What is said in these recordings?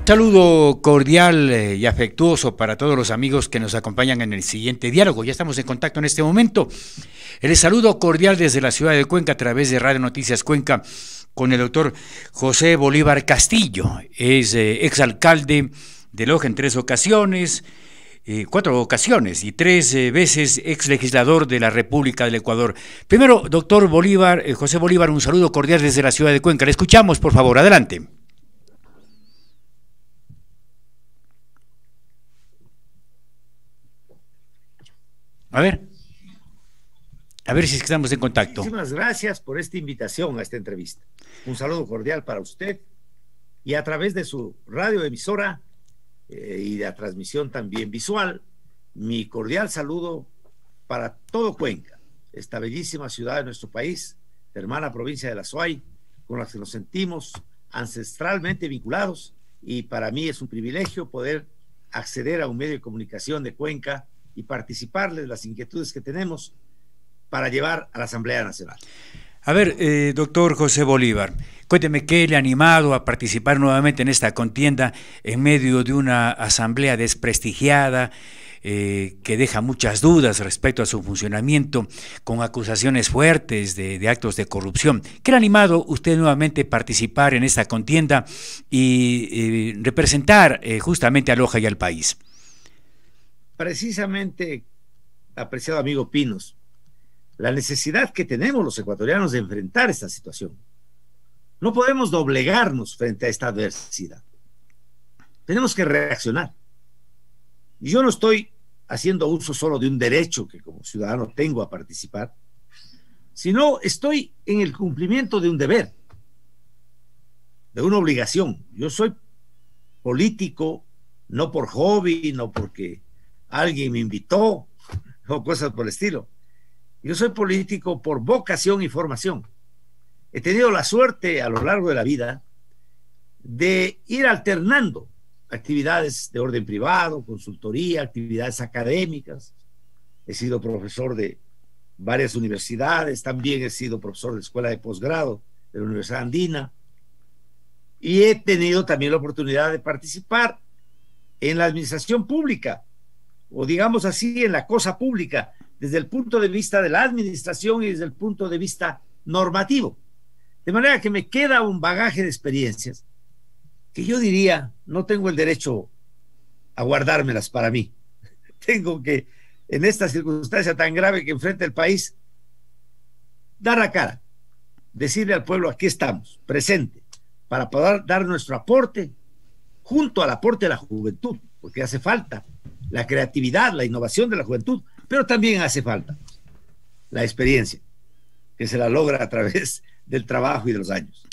Saludo cordial y afectuoso para todos los amigos que nos acompañan en el siguiente diálogo. Ya estamos en contacto en este momento. El saludo cordial desde la ciudad de Cuenca a través de Radio Noticias Cuenca con el doctor José Bolívar Castillo. Es exalcalde de Loja en 3 ocasiones, 4 ocasiones y 3 veces exlegislador de la República del Ecuador. Primero, doctor Bolívar, José Bolívar, un saludo cordial desde la ciudad de Cuenca. Le escuchamos, por favor, adelante. A ver si estamos en contacto. Muchísimas gracias por esta invitación a esta entrevista. Un saludo cordial para usted y a través de su radioemisora y de la transmisión también visual, mi cordial saludo para todo Cuenca, esta bellísima ciudad de nuestro país, la hermana provincia de la SUAY, con la que nos sentimos ancestralmente vinculados, y para mí es un privilegio poder acceder a un medio de comunicación de Cuenca y participarles de las inquietudes que tenemos para llevar a la Asamblea Nacional. A ver, doctor José Bolívar, cuénteme qué le ha animado a participar nuevamente en esta contienda en medio de una asamblea desprestigiada, que deja muchas dudas respecto a su funcionamiento, con acusaciones fuertes de actos de corrupción. ¿Qué le ha animado usted nuevamente a participar en esta contienda y representar justamente a Loja y al país? Precisamente, apreciado amigo Pinos, la necesidad que tenemos los ecuatorianos de enfrentar esta situación. No podemos doblegarnos frente a esta adversidad. Tenemos que reaccionar. Y yo no estoy haciendo uso solo de un derecho que como ciudadano tengo a participar, sino estoy en el cumplimiento de un deber, de una obligación. Yo soy político no por hobby, no porque alguien me invitó o cosas por el estilo. Yo soy político por vocación y formación. He tenido la suerte a lo largo de la vida de ir alternando actividades de orden privado, consultoría, actividades académicas. He sido profesor de varias universidades, también he sido profesor de escuela de posgrado de la Universidad Andina, y he tenido también la oportunidad de participar en la administración pública, o digamos así, en la cosa pública, desde el punto de vista de la administración y desde el punto de vista normativo. De manera que me queda un bagaje de experiencias que yo diría, no tengo el derecho a guardármelas para mí. Tengo que, en esta circunstancia tan grave que enfrenta el país, dar la cara, decirle al pueblo, aquí estamos, presente, para poder dar nuestro aporte, junto al aporte de la juventud, porque hace falta la creatividad, la innovación de la juventud, pero también hace falta la experiencia, que se la logra a través del trabajo y de los años.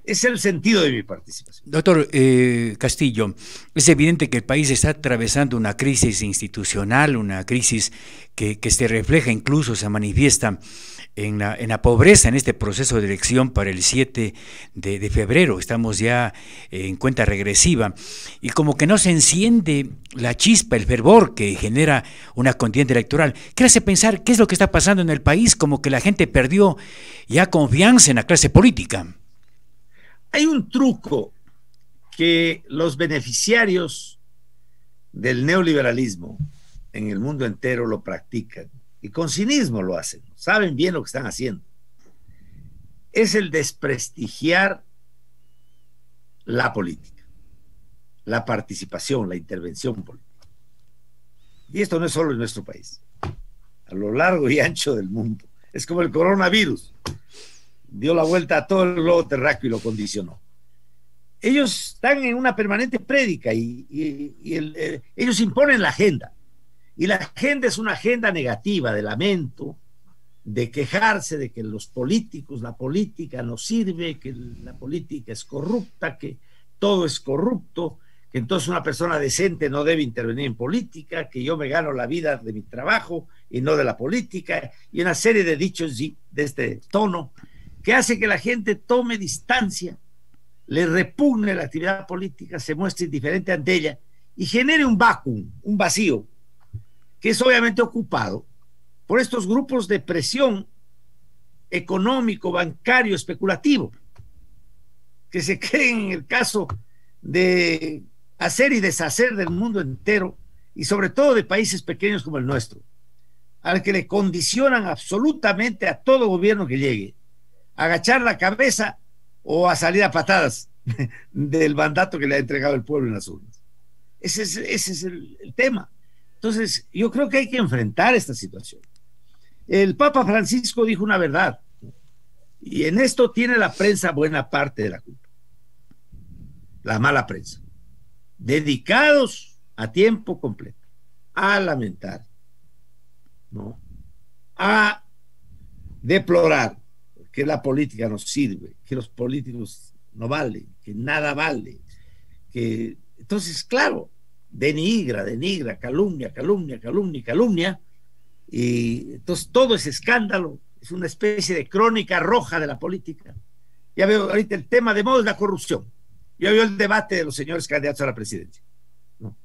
Es el sentido de mi participación. Doctor Castillo, es evidente que el país está atravesando una crisis institucional, una crisis que se refleja, incluso se manifiesta en la pobreza en este proceso de elección para el 7 de febrero. Estamos ya en cuenta regresiva y como que no se enciende la chispa, el fervor que genera una contienda electoral. ¿Qué hace pensar qué es lo que está pasando en el país? Como que la gente perdió ya confianza en la clase política. Hay un truco que los beneficiarios del neoliberalismo en el mundo entero lo practican y con cinismo lo hacen, saben bien lo que están haciendo. Es el desprestigiar la política, la participación, la intervención política. Y esto no es solo en nuestro país, a lo largo y ancho del mundo. Es como el coronavirus. Dio la vuelta a todo el globo terráqueo y lo condicionó. Ellos están en una permanente prédica ellos imponen la agenda. Y la agenda es una agenda negativa de lamento, de quejarse de que los políticos, la política no sirve, que la política es corrupta, que todo es corrupto, que entonces una persona decente no debe intervenir en política, que yo me gano la vida de mi trabajo y no de la política, y una serie de dichos de este tono que hace que la gente tome distancia, le repugne la actividad política, se muestre indiferente ante ella y genere un vacuum, un vacío, que es obviamente ocupado por estos grupos de presión económico, bancario, especulativo, que se creen en el caso de hacer y deshacer del mundo entero y sobre todo de países pequeños como el nuestro, al que le condicionan absolutamente a todo gobierno que llegue, a agachar la cabeza o a salir a patadas del mandato que le ha entregado el pueblo en las urnas. Ese es el tema. Entonces, yo creo que hay que enfrentar esta situación. El Papa Francisco dijo una verdad, y en esto tiene la prensa buena parte de la culpa, la mala prensa, dedicados a tiempo completo a lamentar, ¿no?, a deplorar que la política no sirve, que los políticos no valen, que nada vale, que entonces, claro, denigra, calumnia, y entonces todo ese escándalo es una especie de crónica roja de la política. Ya veo ahorita el tema de moda es la corrupción. Ya veo el debate de los señores candidatos a la presidencia, ¿no?,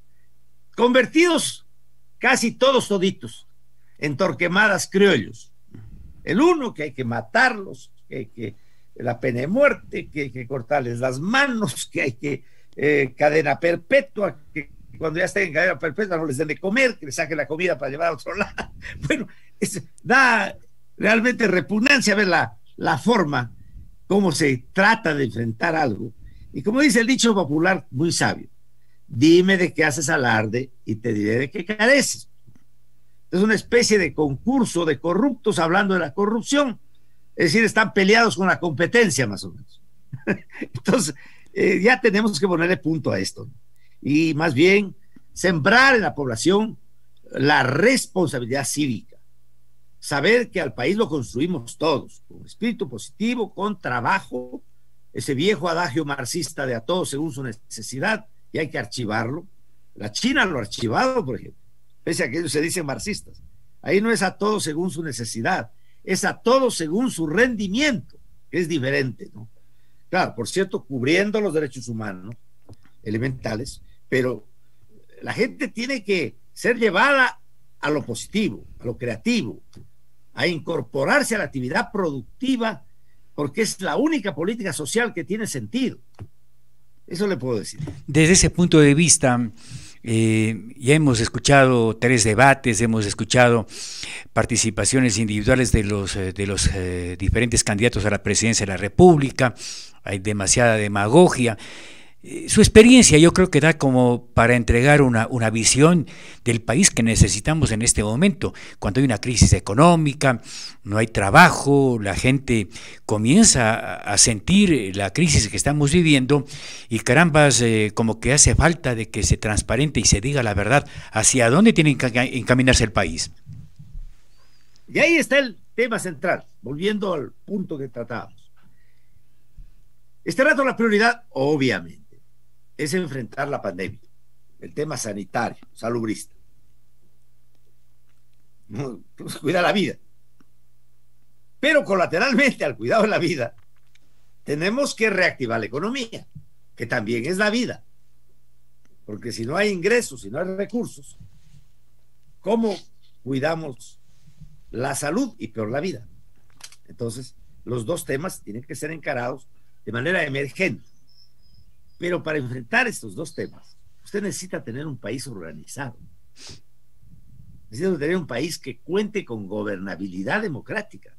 convertidos casi todos toditos en torquemadas criollos. El uno que hay que matarlos, que hay que la pena de muerte, que hay que cortarles las manos, que hay que cadena perpetua, que cuando ya estén en cadena perpetua no les den de comer, que les saquen la comida para llevar a otro lado. Bueno, da realmente repugnancia ver la forma cómo se trata de enfrentar algo. Y como dice el dicho popular muy sabio, dime de qué haces alarde y te diré de qué careces. Es una especie de concurso de corruptos hablando de la corrupción. Es decir, están peleados con la competencia, más o menos. Entonces, ya tenemos que ponerle punto a esto, ¿no? Y más bien sembrar en la población la responsabilidad cívica. Saber que al país lo construimos todos, con espíritu positivo, con trabajo, ese viejo adagio marxista de a todos según su necesidad, y hay que archivarlo. La China lo ha archivado, por ejemplo, pese a que ellos se dicen marxistas. Ahí no es a todos según su necesidad, es a todos según su rendimiento, que es diferente, ¿no? Claro, por cierto, cubriendo los derechos humanos, ¿no?, elementales, pero la gente tiene que ser llevada a lo positivo, a lo creativo, a incorporarse a la actividad productiva, porque es la única política social que tiene sentido. Eso le puedo decir. Desde ese punto de vista, ya hemos escuchado 3 debates, hemos escuchado participaciones individuales de los diferentes candidatos a la presidencia de la República, hay demasiada demagogia. Su experiencia yo creo que da como para entregar una visión del país que necesitamos en este momento, cuando hay una crisis económica, no hay trabajo, la gente comienza a sentir la crisis que estamos viviendo y carambas, como que hace falta de que se transparente y se diga la verdad hacia dónde tiene que encaminarse el país. Y ahí está el tema central, volviendo al punto que tratábamos. Este rato la prioridad, obviamente, es enfrentar la pandemia, el tema sanitario, salubrista. Pues, cuidar la vida. Pero colateralmente al cuidado de la vida, tenemos que reactivar la economía, que también es la vida. Porque si no hay ingresos, si no hay recursos, ¿cómo cuidamos la salud y peor la vida? Entonces, los dos temas tienen que ser encarados de manera emergente. Pero para enfrentar estos dos temas, usted necesita tener un país organizado. Necesita tener un país que cuente con gobernabilidad democrática.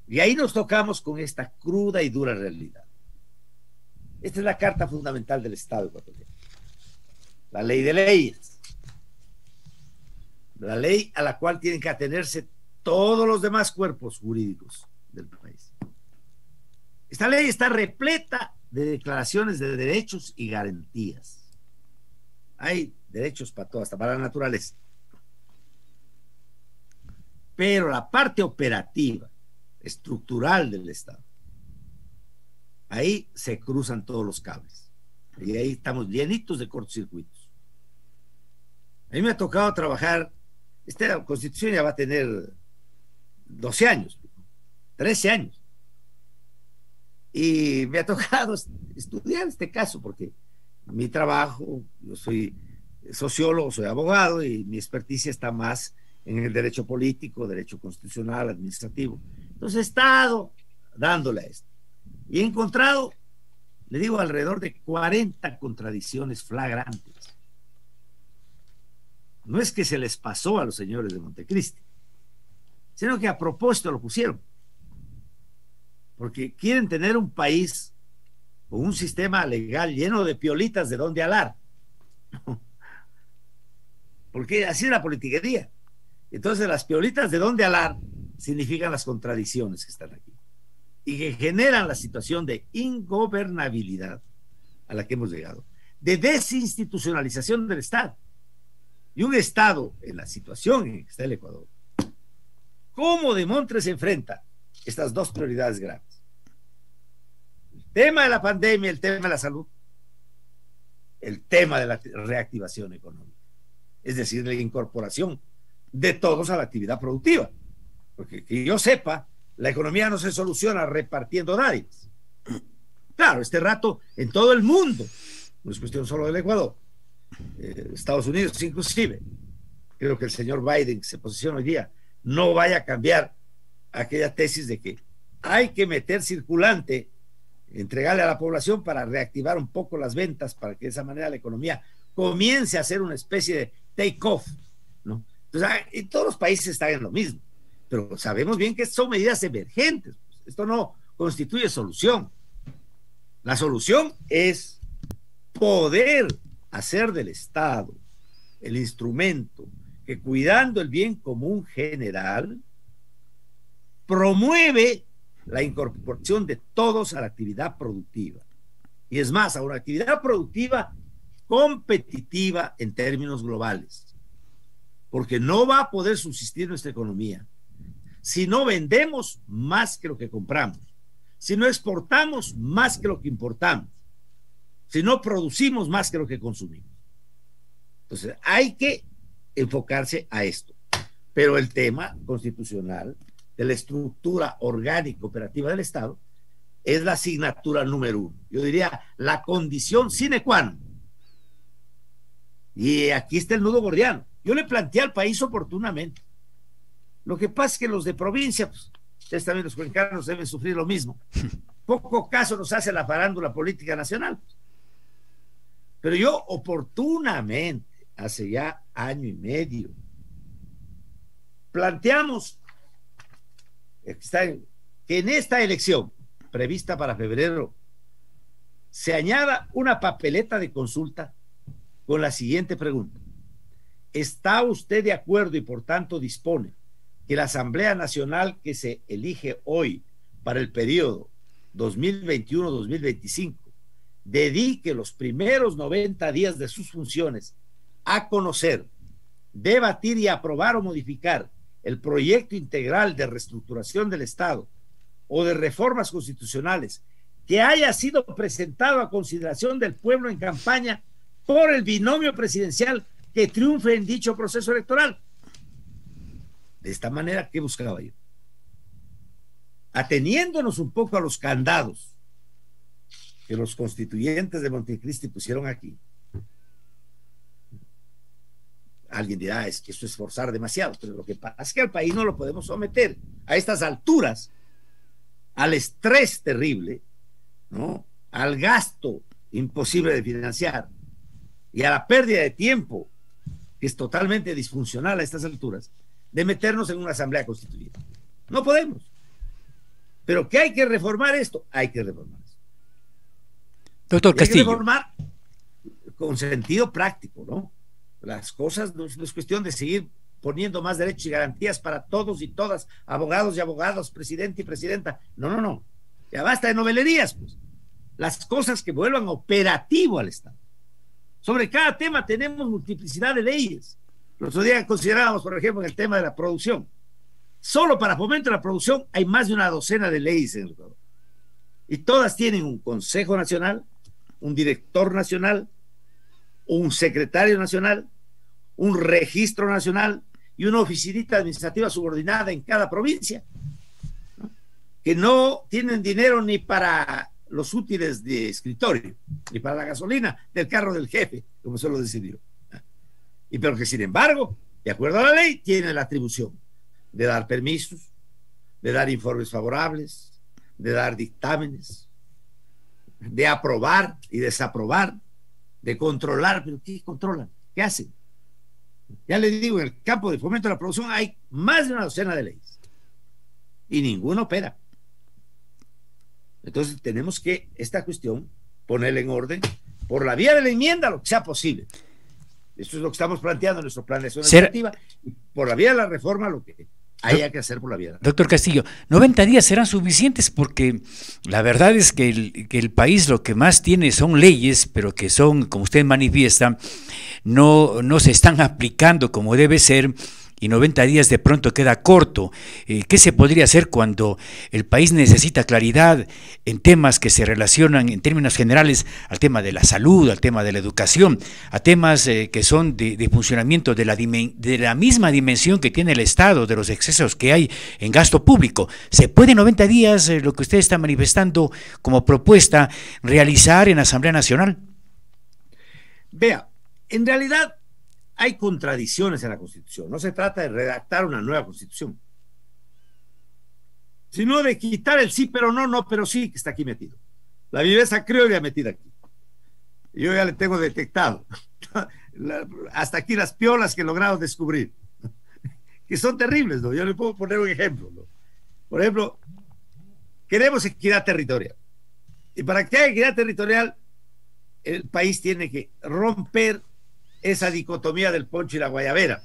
Y ahí nos tocamos con esta cruda y dura realidad. Esta es la carta fundamental del Estado ecuatoriano. La ley de leyes. La ley a la cual tienen que atenerse todos los demás cuerpos jurídicos del país. Esta ley está repleta de declaraciones de derechos y garantías. Hay derechos para todo, hasta para la naturaleza. Pero la parte operativa, estructural del Estado, ahí se cruzan todos los cables. Y ahí estamos llenitos de cortocircuitos. A mí me ha tocado trabajar, esta Constitución ya va a tener 12 años, 13 años. Y me ha tocado estudiar este caso, porque mi trabajo, yo soy sociólogo, soy abogado, y mi experticia está más en el derecho político, derecho constitucional, administrativo. Entonces he estado dándole a esto. Y he encontrado le digo, alrededor de 40 contradicciones flagrantes. No es que se les pasó a los señores de Montecristi, sino que a propósito lo pusieron, porque quieren tener un país con un sistema legal lleno de piolitas de donde alar, porque así es la politiquería. Entonces las piolitas de donde alar significan las contradicciones que están aquí y que generan la situación de ingobernabilidad a la que hemos llegado, de desinstitucionalización del Estado. Y un Estado en la situación en que está el Ecuador, ¿cómo Demontres se enfrenta estas dos prioridades graves? El tema de la pandemia, el tema de la salud, el tema de la reactivación económica, es decir, la incorporación de todos a la actividad productiva. Porque que yo sepa, la economía no se soluciona repartiendo dádivas. Claro, este rato en todo el mundo, no es cuestión solo del Ecuador, Estados Unidos inclusive, creo que el señor Biden, que se posiciona hoy día, no vaya a cambiar aquella tesis de que hay que meter circulante, entregarle a la población para reactivar un poco las ventas, para que de esa manera la economía comience a hacer una especie de take-off, ¿no? Entonces, y todos los países están en lo mismo, pero sabemos bien que son medidas emergentes. Esto no constituye solución. La solución es poder hacer del Estado el instrumento que, cuidando el bien común general, promueve la incorporación de todos a la actividad productiva. Y es más, a una actividad productiva competitiva en términos globales. Porque no va a poder subsistir nuestra economía si no vendemos más que lo que compramos, si no exportamos más que lo que importamos, si no producimos más que lo que consumimos. Entonces, hay que enfocarse a esto. Pero el tema constitucional de la estructura orgánica operativa del Estado es la asignatura número uno. Yo diría la condición sine qua non. Y aquí está el nudo gordiano. Yo le planteé al país oportunamente. Lo que pasa es que los de provincia, pues, ustedes también los cuencanos deben sufrir lo mismo. Poco caso nos hace la farándula política nacional. Pero yo oportunamente, hace ya año y medio, planteamos que en esta elección prevista para febrero se añada una papeleta de consulta con la siguiente pregunta: ¿está usted de acuerdo y por tanto dispone que la Asamblea Nacional que se elige hoy para el periodo 2021-2025 dedique los primeros 90 días de sus funciones a conocer, debatir y aprobar o modificar el proyecto integral de reestructuración del Estado o de reformas constitucionales que haya sido presentado a consideración del pueblo en campaña por el binomio presidencial que triunfe en dicho proceso electoral? De esta manera, ¿qué buscaba yo? Ateniéndonos un poco a los candados que los constituyentes de Montecristi pusieron aquí. Alguien dirá, es que eso es forzar demasiado, pero lo que pasa es que al país no lo podemos someter a estas alturas al estrés terrible, ¿no?, al gasto imposible de financiar y a la pérdida de tiempo, que es totalmente disfuncional a estas alturas, de meternos en una asamblea constituyente. No podemos. Pero ¿qué hay que reformar esto? Hay que reformar esto. Doctor Castillo. Hay que reformar con sentido práctico, ¿no? Las cosas no es cuestión de seguir poniendo más derechos y garantías para todos y todas, abogados y abogadas, presidente y presidenta. No. Ya basta de novelerías, pues. Las cosas que vuelvan operativo al Estado. Sobre cada tema tenemos multiplicidad de leyes. El otro día considerábamos, por ejemplo, en el tema de la producción. Solo para fomento de la producción hay más de una docena de leyes en el Ecuador. Y todas tienen un Consejo Nacional, un Director Nacional, un Secretario Nacional, un Registro Nacional y una oficinita administrativa subordinada en cada provincia, ¿no?, que no tienen dinero ni para los útiles de escritorio, ni para la gasolina del carro del jefe, como se lo decidió. Y pero que sin embargo, de acuerdo a la ley, tienen la atribución de dar permisos, de dar informes favorables, de dar dictámenes, de aprobar y desaprobar, de controlar. ¿Pero qué controlan? ¿Qué hacen? Ya les digo, en el campo de fomento de la producción hay más de una docena de leyes y ninguna opera. Entonces tenemos que esta cuestión ponerla en orden por la vía de la enmienda, lo que sea posible. Esto es lo que estamos planteando en nuestro plan de acción legislativa, y por la vía de la reforma lo que haya que hacer por la vía. Doctor Castillo, 90 días serán suficientes porque la verdad es que el país lo que más tiene son leyes, pero que son, como usted manifiesta, no se están aplicando como debe ser, y 90 días de pronto queda corto. ¿Qué se podría hacer cuando el país necesita claridad en temas que se relacionan en términos generales al tema de la salud, al tema de la educación, a temas que son de funcionamiento de la misma dimensión que tiene el Estado, de los excesos que hay en gasto público? ¿Se puede en 90 días, lo que usted está manifestando como propuesta, realizar en la Asamblea Nacional? Vea, en realidad hay contradicciones en la Constitución. No se trata de redactar una nueva Constitución, sino de quitar el sí, pero no, no, pero sí, que está aquí metido. La viveza criolla metida aquí. Yo ya le tengo detectado. Hasta aquí las piolas que he logrado descubrir, que son terribles, ¿no? Yo le puedo poner un ejemplo, ¿no? Por ejemplo, queremos equidad territorial. Y para que haya equidad territorial, el país tiene que romper esa dicotomía del poncho y la guayabera,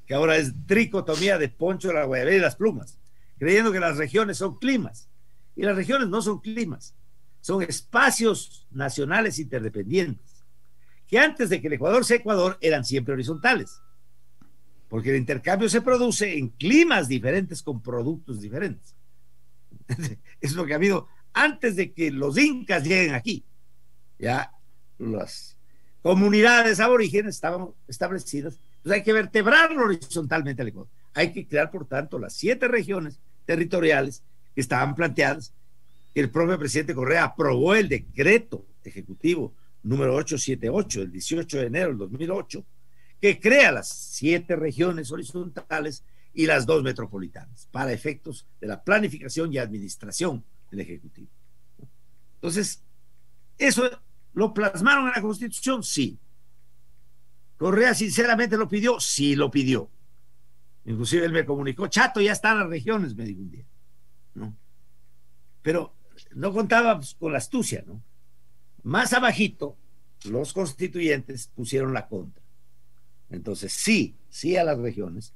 que ahora es tricotomía de poncho, la guayabera y las plumas, creyendo que las regiones son climas. Y las regiones no son climas, son espacios nacionales interdependientes, que antes de que el Ecuador sea Ecuador eran siempre horizontales, porque el intercambio se produce en climas diferentes con productos diferentes. Es lo que ha habido antes de que los incas lleguen aquí. Ya las comunidades aborígenes estaban establecidas, pues hay que vertebrarlo horizontalmente al Ecuador. Hay que crear, por tanto, las 7 regiones territoriales que estaban planteadas. El propio presidente Correa aprobó el decreto ejecutivo número 878 del 18 de enero del 2008, que crea las 7 regiones horizontales y las 2 metropolitanas para efectos de la planificación y administración del Ejecutivo. Entonces, eso ¿lo plasmaron en la Constitución? Sí. ¿Correa sinceramente lo pidió? Sí, lo pidió. Inclusive él me comunicó, Chato, ya están las regiones, me dijo un día, ¿no? Pero no contaba con la astucia, ¿no? Más abajito, los constituyentes pusieron la contra. Entonces, sí a las regiones,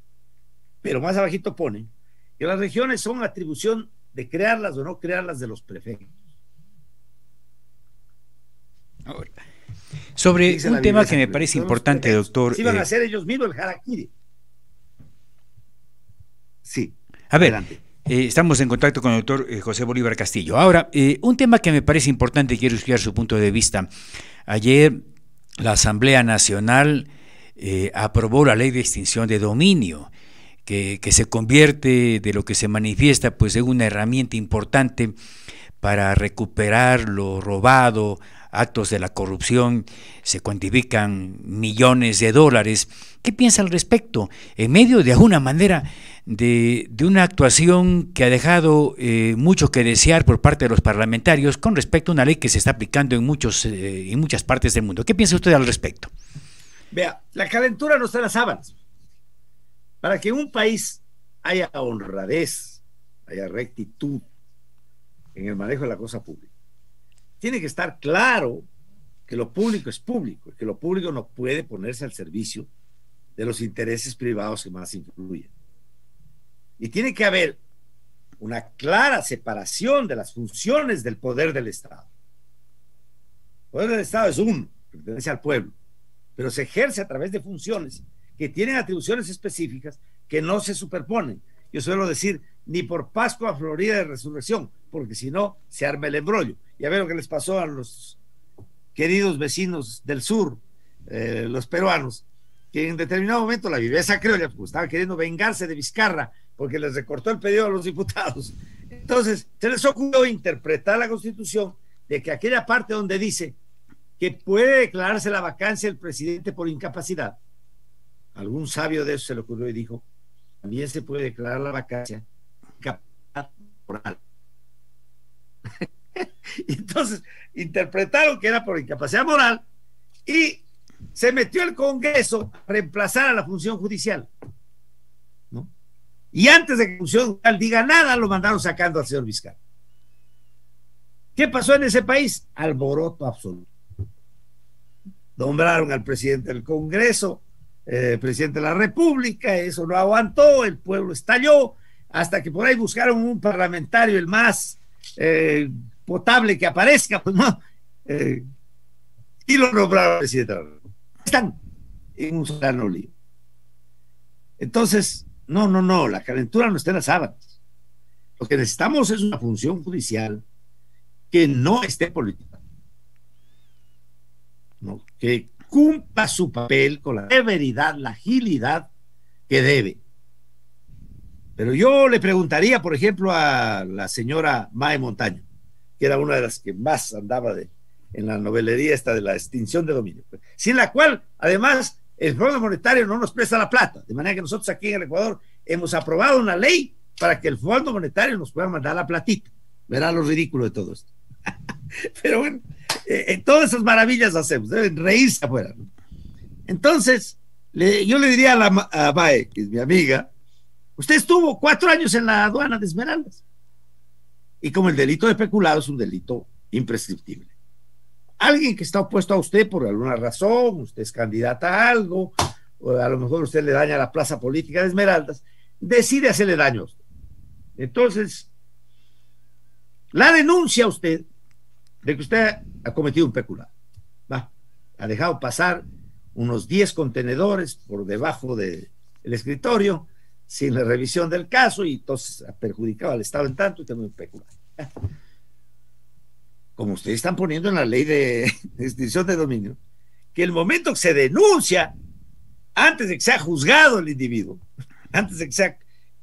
pero más abajito ponen que las regiones son atribución de crearlas o no crearlas de los prefectos. Ahora, sobre un tema que me parece importante, doctor. Sí, van a hacer ellos mismos el harakiri. Sí. A ver, estamos en contacto con el doctor José Bolívar Castillo. Ahora, un tema que me parece importante, quiero escuchar su punto de vista. Ayer la Asamblea Nacional aprobó la ley de extinción de dominio, que se convierte de lo que se manifiesta pues en una herramienta importante para recuperar lo robado, actos de la corrupción, se cuantifican millones de dólares. ¿Qué piensa al respecto? En medio de alguna manera de una actuación que ha dejado mucho que desear por parte de los parlamentarios con respecto a una ley que se está aplicando en muchas partes del mundo. ¿Qué piensa usted al respecto? Vea, la calentura no está en las sábanas. Para que en un país haya honradez, haya rectitud en el manejo de la cosa pública, tiene que estar claro que lo público es público, que lo público no puede ponerse al servicio de los intereses privados que más influyen. Y tiene que haber una clara separación de las funciones del poder del Estado. El poder del Estado es uno, pertenece al pueblo, pero se ejerce a través de funciones que tienen atribuciones específicas que no se superponen. Yo suelo decir, ni por Pascua, Florida de Resurrección, porque si no, se arma el embrollo. Ya ver lo que les pasó a los queridos vecinos del sur, los peruanos, que en determinado momento la viveza criolla, pues, estaban queriendo vengarse de Vizcarra porque les recortó el periodo a los diputados. Entonces, se les ocurrió interpretar la Constitución de que aquella parte donde dice que puede declararse la vacancia del presidente por incapacidad, algún sabio de eso se le ocurrió y dijo, también se puede declarar la vacancia incapacidad moral. Entonces, interpretaron que era por incapacidad moral y se metió el Congreso a reemplazar a la función judicial, ¿no? Y antes de que la función judicial diga nada, lo mandaron sacando al señor Vizcarra. ¿Qué pasó en ese país? Alboroto absoluto. Nombraron al presidente del Congreso, presidente de la República, eso no aguantó, el pueblo estalló, hasta que por ahí buscaron un parlamentario, el más potable que aparezca, pues no, y lo nombraron presidente de la República. Están en un solano lío. Entonces, no, la calentura no está en las sábanas. Lo que necesitamos es una función judicial que no esté política, ¿no? Que cumpla su papel con la severidad, la agilidad que debe. Pero yo le preguntaría, por ejemplo, a la señora Mae Montaño, que era una de las que más andaba en la novelería esta de la extinción de dominio, sin la cual, además, el Fondo Monetario no nos presta la plata, de manera que nosotros aquí en el Ecuador hemos aprobado una ley para que el Fondo Monetario nos pueda mandar la platita. Verá lo ridículo de todo esto. Pero bueno, todas esas maravillas hacemos, deben reírse afuera, ¿no? Entonces, yo le diría a Mae, que es mi amiga, usted estuvo 4 años en la aduana de Esmeraldas, y como el delito de peculado es un delito imprescriptible, alguien que está opuesto a usted por alguna razón, usted es candidata a algo, o a lo mejor usted le daña la plaza política de Esmeraldas, decide hacerle daño a usted. Entonces, la denuncia a usted de que usted ha cometido un peculado, ha dejado pasar unos 10 contenedores por debajo del escritorio sin la revisión del caso, y entonces ha perjudicado al Estado en tanto y también un peculado. Como ustedes están poniendo en la ley de extinción de dominio, que el momento que se denuncia, antes de que sea juzgado el individuo, antes de que sea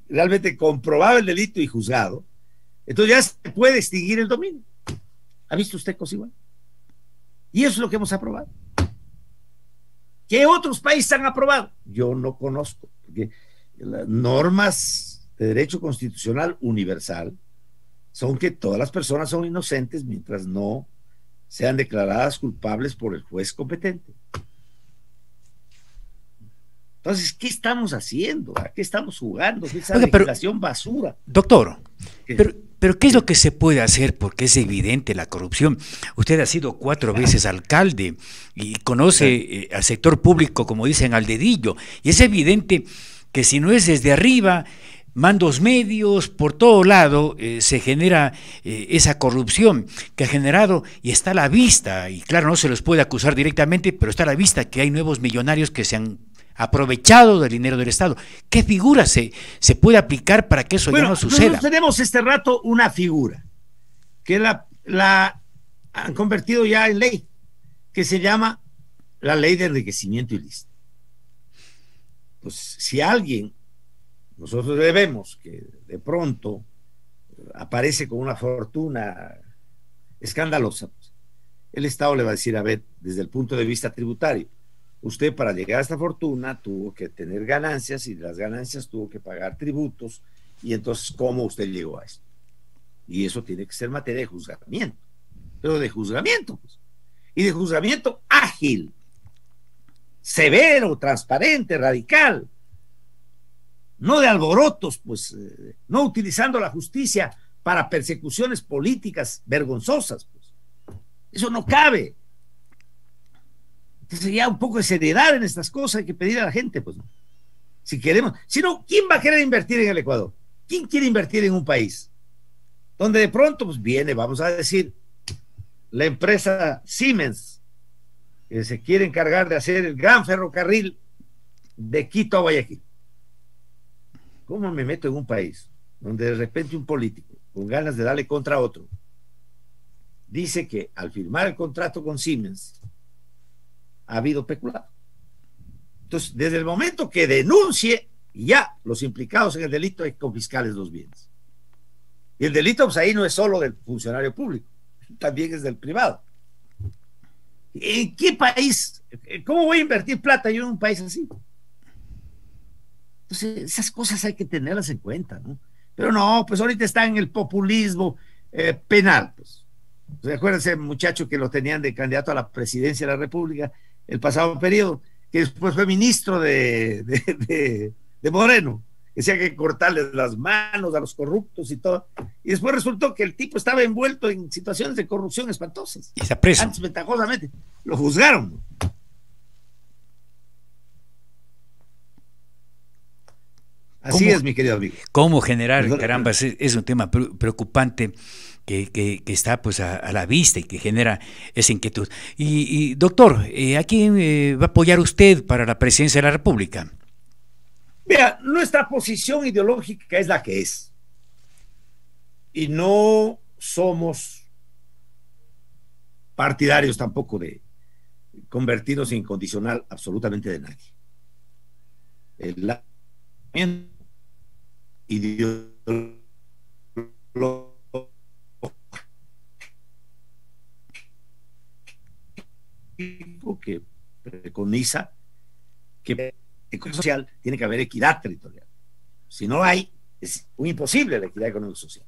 realmente comprobado el delito y juzgado, entonces ya se puede extinguir el dominio. ¿Ha visto usted cosa igual? Y eso es lo que hemos aprobado. ¿Qué otros países han aprobado? Yo no conozco, porque las normas de derecho constitucional universal son que todas las personas son inocentes mientras no sean declaradas culpables por el juez competente. Entonces, ¿qué estamos haciendo? ¿A qué estamos jugando? ¿Qué es esa legislación basura? Doctor, pero ¿qué es lo que se puede hacer? Porque es evidente la corrupción. Usted ha sido 4 veces alcalde y conoce al sector público, como dicen, al dedillo. Y es evidente que si no es desde arriba, mandos medios, por todo lado, se genera esa corrupción que ha generado, y está a la vista, y claro, no se los puede acusar directamente, pero está a la vista que hay nuevos millonarios que se han aprovechado del dinero del Estado. ¿Qué figura se puede aplicar para que eso ya no suceda? Nosotros tenemos este rato una figura que la han convertido ya en ley, que se llama la ley de enriquecimiento ilícito. Pues si alguien, nosotros vemos que de pronto aparece con una fortuna escandalosa, pues, el Estado le va a decir, a ver, desde el punto de vista tributario, usted para llegar a esta fortuna tuvo que tener ganancias, y las ganancias tuvo que pagar tributos, y entonces ¿cómo usted llegó a esto? Y eso tiene que ser materia de juzgamiento, pero de juzgamiento, pues, y de juzgamiento ágil, severo, transparente, radical, no de alborotos, pues, no utilizando la justicia para persecuciones políticas vergonzosas, pues. Eso no cabe. Entonces ya un poco de seriedad en estas cosas hay que pedir a la gente, pues, ¿no? Si queremos, si no, ¿quién va a querer invertir en el Ecuador? ¿Quién quiere invertir en un país donde de pronto pues viene, vamos a decir, la empresa Siemens, que se quiere encargar de hacer el gran ferrocarril de Quito a Guayaquil? ¿Cómo me meto en un país donde de repente un político con ganas de darle contra otro dice que al firmar el contrato con Siemens ha habido peculado? Entonces, desde el momento que denuncie, ya los implicados en el delito hay que confiscarles los bienes. Y el delito, pues ahí no es solo del funcionario público, también es del privado. ¿En qué país? ¿Cómo voy a invertir plata yo en un país así? Entonces, esas cosas hay que tenerlas en cuenta, ¿no? Pero no, pues ahorita está en el populismo penal, pues. Acuérdense, muchacho que lo tenían de candidato a la presidencia de la República el pasado periodo, que después fue ministro de Moreno. Decía que cortarles las manos a los corruptos y todo. Y después resultó que el tipo estaba envuelto en situaciones de corrupción espantosas. Y está preso. Antes, ventajosamente, lo juzgaron. Así es, mi querido amigo. ¿Cómo generar? Caramba, es un tema preocupante que está pues a la vista y que genera esa inquietud. Y doctor, ¿a quién va a apoyar usted para la presidencia de la República? Vea, nuestra posición ideológica es la que es. Y no somos partidarios tampoco de convertirnos en incondicional absolutamente de nadie. El ideológico que preconiza que en economía social tiene que haber equidad territorial. Si no hay, es muy imposible la equidad económica social.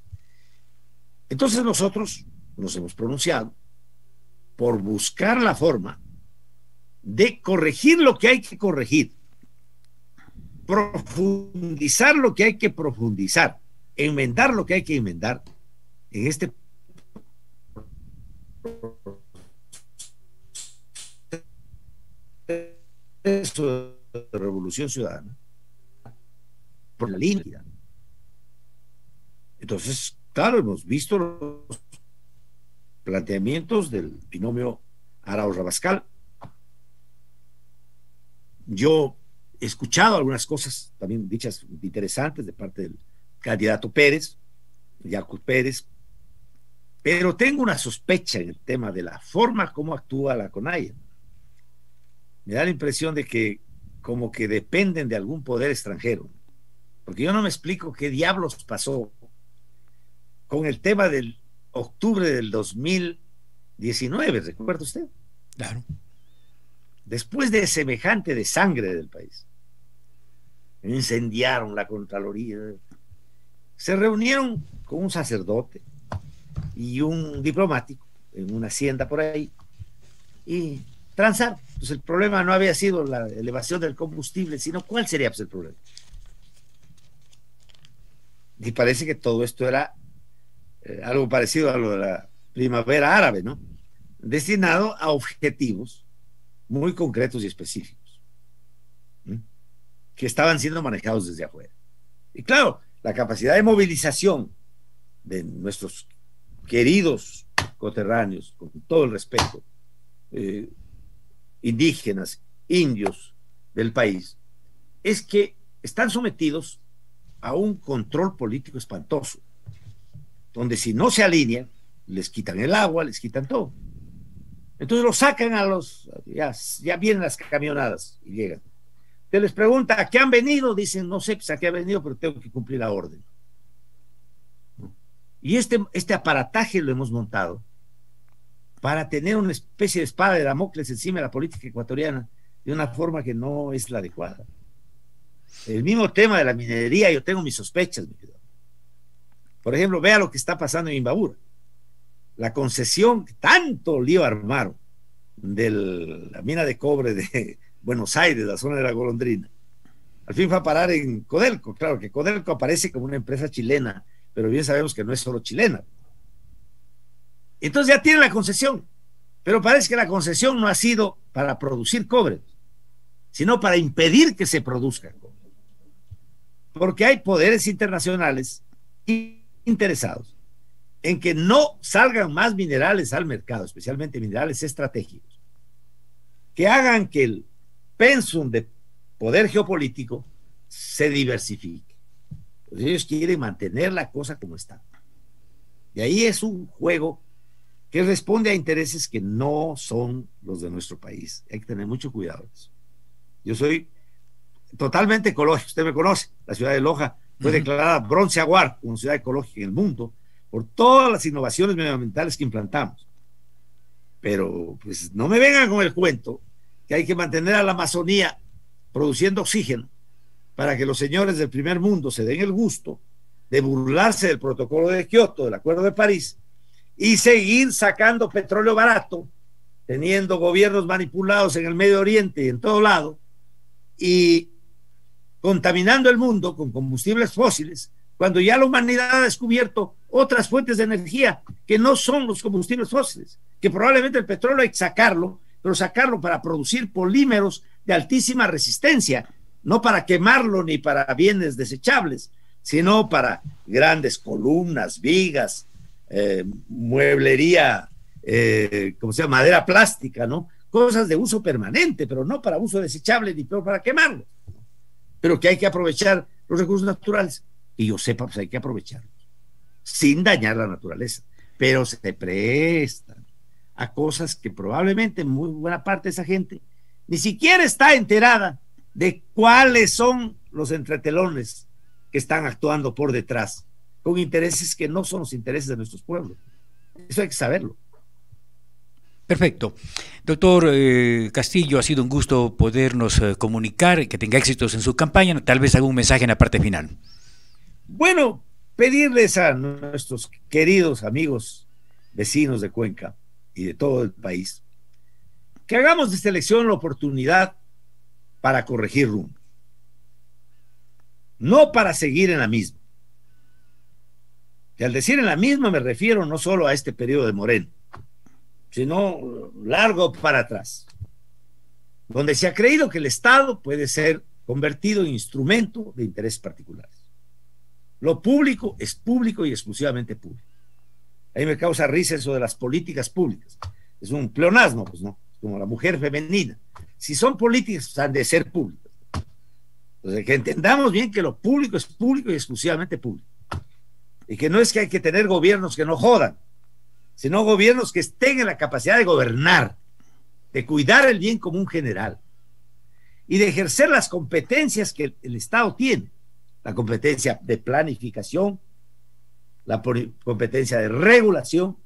Entonces nosotros nos hemos pronunciado por buscar la forma de corregir lo que hay que corregir, profundizar lo que hay que profundizar, enmendar lo que hay que enmendar en este proceso de revolución ciudadana por la línea. Entonces, claro, hemos visto los planteamientos del binomio Arauz-Rabascal. Yo he escuchado algunas cosas también dichas interesantes de parte del candidato Pérez, Yacu Pérez, pero tengo una sospecha en el tema de la forma como actúa la CONAIE. Me da la impresión de que como que dependen de algún poder extranjero, porque yo no me explico qué diablos pasó con el tema del octubre del 2019, ¿recuerda usted? Claro. Después de semejante de sangre del país, incendiaron la Contraloría, se reunieron con un sacerdote y un diplomático en una hacienda por ahí y transaron. Pues el problema no había sido la elevación del combustible, sino ¿cuál sería pues el problema? Y parece que todo esto era algo parecido a lo de la primavera árabe, ¿no? Destinado a objetivos muy concretos y específicos, ¿sí? Que estaban siendo manejados desde afuera. Y claro, la capacidad de movilización de nuestros queridos coterráneos, con todo el respeto, indígenas, indios del país, es que están sometidos a un control político espantoso, donde si no se alinean, les quitan el agua, les quitan todo. Entonces los sacan a los, ya vienen las camionadas y llegan. Te les pregunta, ¿a qué han venido? Dicen, no sé, pues a qué han venido, pero tengo que cumplir la orden. Y este aparataje lo hemos montado para tener una especie de espada de Damocles encima de la política ecuatoriana de una forma que no es la adecuada. El mismo tema de la minería, yo tengo mis sospechas, mi querido. Por ejemplo, vea lo que está pasando en Imbabura. La concesión, tanto lío armaron de la mina de cobre de Buenos Aires, la zona de la Golondrina, al fin fue a parar en Codelco. Claro que Codelco aparece como una empresa chilena, pero bien sabemos que no es solo chilena. Entonces ya tiene la concesión, pero parece que la concesión no ha sido para producir cobre, sino para impedir que se produzca cobre. Porque hay poderes internacionales interesados en que no salgan más minerales al mercado, especialmente minerales estratégicos, que hagan que el pensum de poder geopolítico se diversifique. Pues ellos quieren mantener la cosa como está. Y ahí es un juego que responde a intereses que no son los de nuestro país. Hay que tener mucho cuidado. Yo soy totalmente ecológico. Usted me conoce. La ciudad de Loja fue declarada bronce aguar como ciudad ecológica en el mundo por todas las innovaciones medioambientales que implantamos. Pero pues no me vengan con el cuento que hay que mantener a la Amazonía produciendo oxígeno para que los señores del primer mundo se den el gusto de burlarse del protocolo de Kioto, del Acuerdo de París, y seguir sacando petróleo barato, teniendo gobiernos manipulados en el Medio Oriente y en todo lado, y contaminando el mundo con combustibles fósiles, cuando ya la humanidad ha descubierto otras fuentes de energía que no son los combustibles fósiles, que probablemente el petróleo hay que sacarlo, pero sacarlo para producir polímeros de altísima resistencia, no para quemarlo ni para bienes desechables, sino para grandes columnas, vigas, mueblería, como se llama, madera plástica, ¿no? Cosas de uso permanente, pero no para uso desechable ni peor para quemarlo. Pero que hay que aprovechar los recursos naturales. Y yo sepa, pues hay que aprovecharlos, sin dañar la naturaleza. Pero se prestan a cosas que probablemente muy buena parte de esa gente ni siquiera está enterada de cuáles son los entretelones que están actuando por detrás, con intereses que no son los intereses de nuestros pueblos. Eso hay que saberlo. Perfecto. Doctor Castillo, ha sido un gusto podernos comunicar, que tenga éxitos en su campaña, tal vez algún mensaje en la parte final. Bueno, pedirles a nuestros queridos amigos vecinos de Cuenca y de todo el país que hagamos de esta elección la oportunidad para corregir rumbo, no para seguir en la misma. Y al decir en la misma me refiero no solo a este periodo de Moreno, sino largo para atrás, donde se ha creído que el Estado puede ser convertido en instrumento de intereses particulares. Lo público es público y exclusivamente público. A mí me causa risa eso de las políticas públicas. Es un pleonasmo, pues no, es como la mujer femenina. Si son políticas, pues han de ser públicas. Entonces, que entendamos bien que lo público es público y exclusivamente público. Y que no es que hay que tener gobiernos que no jodan, sino gobiernos que estén en la capacidad de gobernar, de cuidar el bien común general y de ejercer las competencias que el Estado tiene. La competencia de planificación, la competencia de regulación,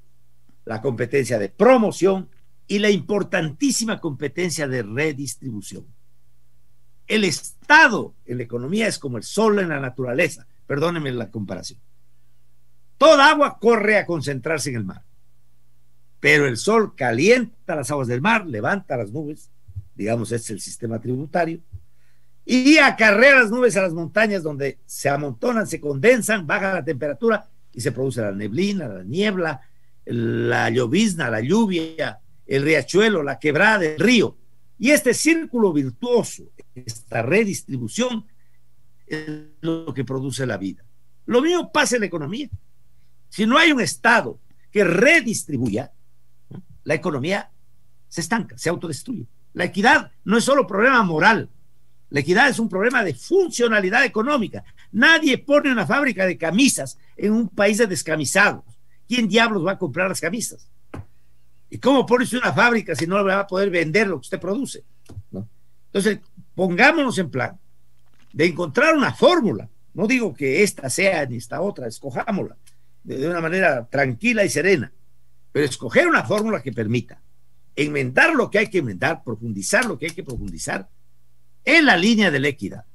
la competencia de promoción y la importantísima competencia de redistribución. El Estado en la economía es como el sol en la naturaleza, perdónenme la comparación. Toda agua corre a concentrarse en el mar, pero el sol calienta las aguas del mar, levanta las nubes, digamos, este es el sistema tributario, y acarrea las nubes a las montañas donde se amontonan, se condensan, baja la temperatura y se produce la neblina, la niebla, la llovizna, la lluvia, el riachuelo, la quebrada, el río. Y este círculo virtuoso, esta redistribución, es lo que produce la vida. Lo mismo pasa en la economía. Si no hay un Estado que redistribuya, la economía se estanca, se autodestruye. La equidad no es solo problema moral, la equidad es un problema de funcionalidad económica. Nadie pone una fábrica de camisas en un país de descamisados. ¿Quién diablos va a comprar las camisas? ¿Y cómo pone usted una fábrica si no le va a poder vender lo que usted produce? ¿No? Entonces, pongámonos en plan de encontrar una fórmula. No digo que esta sea ni esta otra, escojámosla de una manera tranquila y serena, pero escoger una fórmula que permita enmendar lo que hay que enmendar, profundizar lo que hay que profundizar en la línea de la equidad,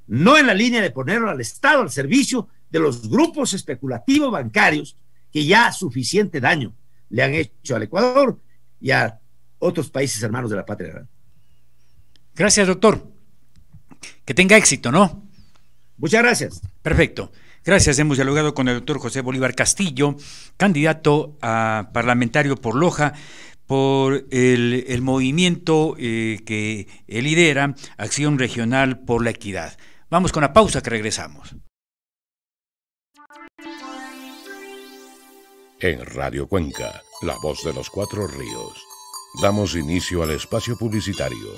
no en la línea de ponerlo al Estado al servicio de los grupos especulativos bancarios que ya suficiente daño le han hecho al Ecuador y a otros países hermanos de la patria grande. Gracias, doctor. Que tenga éxito, ¿no? Muchas gracias. Perfecto. Gracias. Hemos dialogado con el doctor José Bolívar Castillo, candidato a parlamentario por Loja, por el movimiento que lidera Acción Regional por la Equidad. Vamos con la pausa que regresamos. En Radio Cuenca, la voz de los Cuatro Ríos. Damos inicio al espacio publicitario.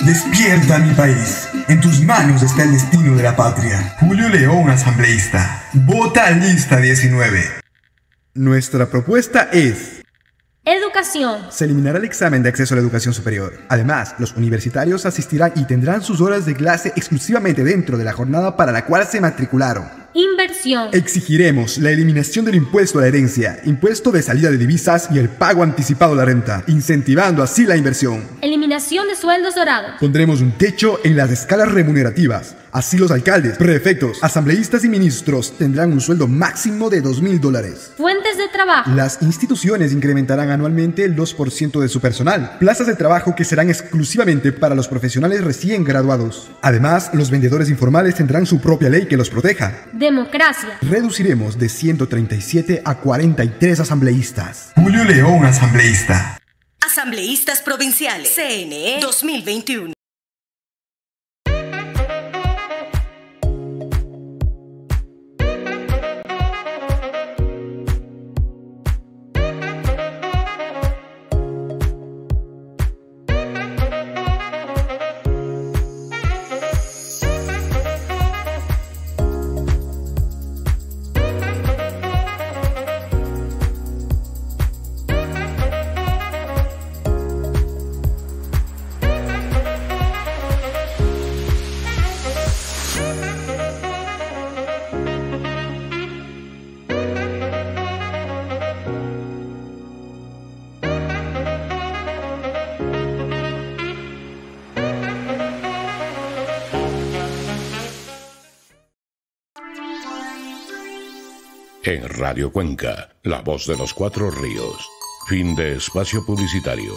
Despierta, mi país. En tus manos está el destino de la patria. Julio León, asambleísta. Vota lista 19. Nuestra propuesta es: educación. se eliminará el examen de acceso a la educación superior. Además, los universitarios asistirán y tendrán sus horas de clase exclusivamente dentro de la jornada para la cual se matricularon. Inversión. Exigiremos la eliminación del impuesto a la herencia, impuesto de salida de divisas y el pago anticipado de la renta, incentivando así la inversión. Eliminación de sueldos dorados. Pondremos un techo en las escalas remunerativas. Así los alcaldes, prefectos, asambleístas y ministros tendrán un sueldo máximo de $2,000. Fuentes de trabajo. Las instituciones incrementarán anualmente el 2% de su personal. Plazas de trabajo que serán exclusivamente para los profesionales recién graduados. Además, los vendedores informales tendrán su propia ley que los proteja. Democracia. Reduciremos de 137 a 43 asambleístas. Julio León, asambleísta. Asambleístas Provinciales. CNE 2021. En Radio Cuenca, la voz de los 4 ríos. Fin de espacio publicitario.